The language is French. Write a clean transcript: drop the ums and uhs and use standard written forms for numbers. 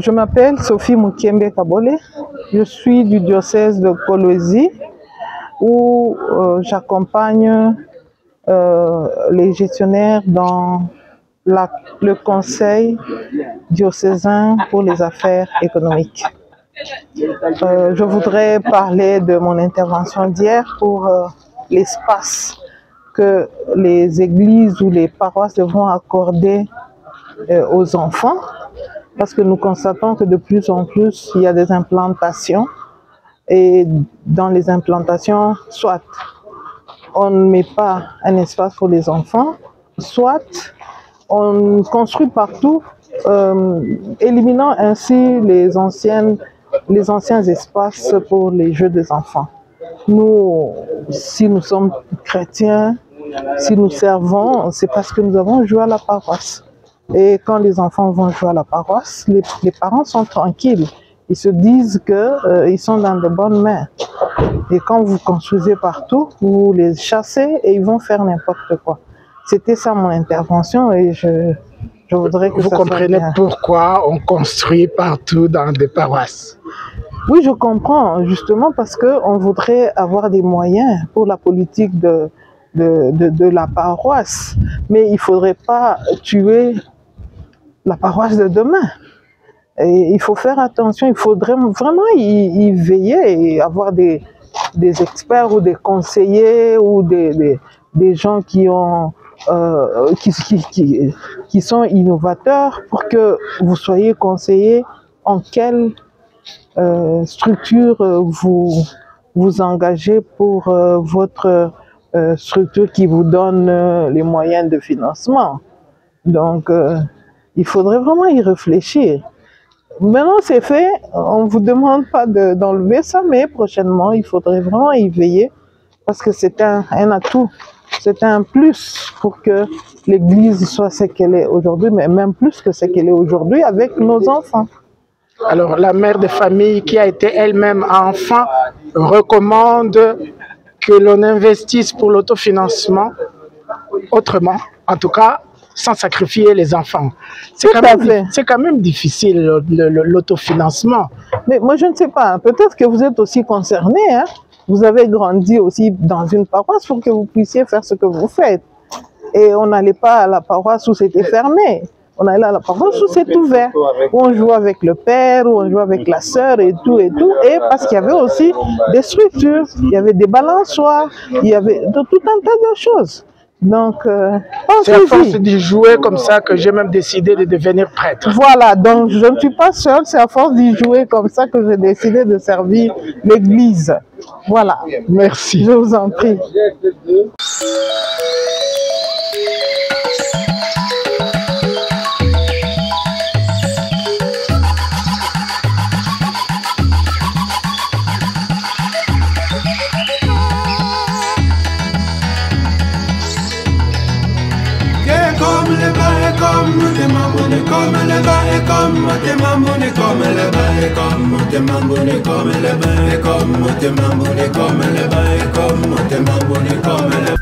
Je m'appelle Sophie Mukembe Kabole. Je suis du diocèse de Kolwezi où j'accompagne les gestionnaires dans le conseil diocésain pour les affaires économiques. Je voudrais parler de mon intervention d'hier pour l'espace que les églises ou les paroisses devront accorder aux enfants, parce que nous constatons que de plus en plus, il y a des implantations, et dans les implantations, soit on ne met pas un espace pour les enfants, soit on construit partout, éliminant ainsi les anciens espaces pour les jeux des enfants. Nous, si nous sommes chrétiens, si nous servons, c'est parce que nous avons joué à la paroisse. Et quand les enfants vont jouer à la paroisse, les parents sont tranquilles. Ils se disent qu'ils sont dans de bonnes mains. Et quand vous construisez partout, vous les chassez et ils vont faire n'importe quoi. C'était ça mon intervention et je voudrais que vous comprenez pourquoi on construit partout dans des paroisses? Oui, je comprends, justement parce qu'on voudrait avoir des moyens pour la politique de la paroisse. Mais il ne faudrait pas tuer la paroisse de demain. Et il faut faire attention, il faudrait vraiment y veiller et avoir des experts ou des conseillers ou des gens qui sont innovateurs pour que vous soyez conseillés en quelle structure vous engagez pour votre structure qui vous donne les moyens de financement. Donc, il faudrait vraiment y réfléchir. Maintenant, c'est fait, on ne vous demande pas d'enlever ça, mais prochainement, il faudrait vraiment y veiller parce que c'est un atout, c'est un plus pour que l'Église soit ce qu'elle est aujourd'hui, mais même plus que ce qu'elle est aujourd'hui avec nos enfants. Alors, la mère de famille qui a été elle-même enfant recommande que l'on investisse pour l'autofinancement autrement, en tout cas, sans sacrifier les enfants. C'est quand même difficile, l'autofinancement. Mais moi, je ne sais pas. Peut-être que vous êtes aussi concerné. Hein? Vous avez grandi aussi dans une paroisse pour que vous puissiez faire ce que vous faites. Et on n'allait pas à la paroisse où c'était fermé. On allait à la paroisse où c'est ouvert, où on jouait avec le père, où on jouait avec la sœur et tout. Et parce qu'il y avait aussi des structures, il y avait des balançoires, il y avait tout un tas de choses. Donc, c'est à force d'y jouer comme ça que j'ai même décidé de devenir prêtre. Voilà, donc je ne suis pas seule, c'est à force d'y jouer comme ça que j'ai décidé de servir l'Église. Voilà. Merci. Je vous en prie. Comme le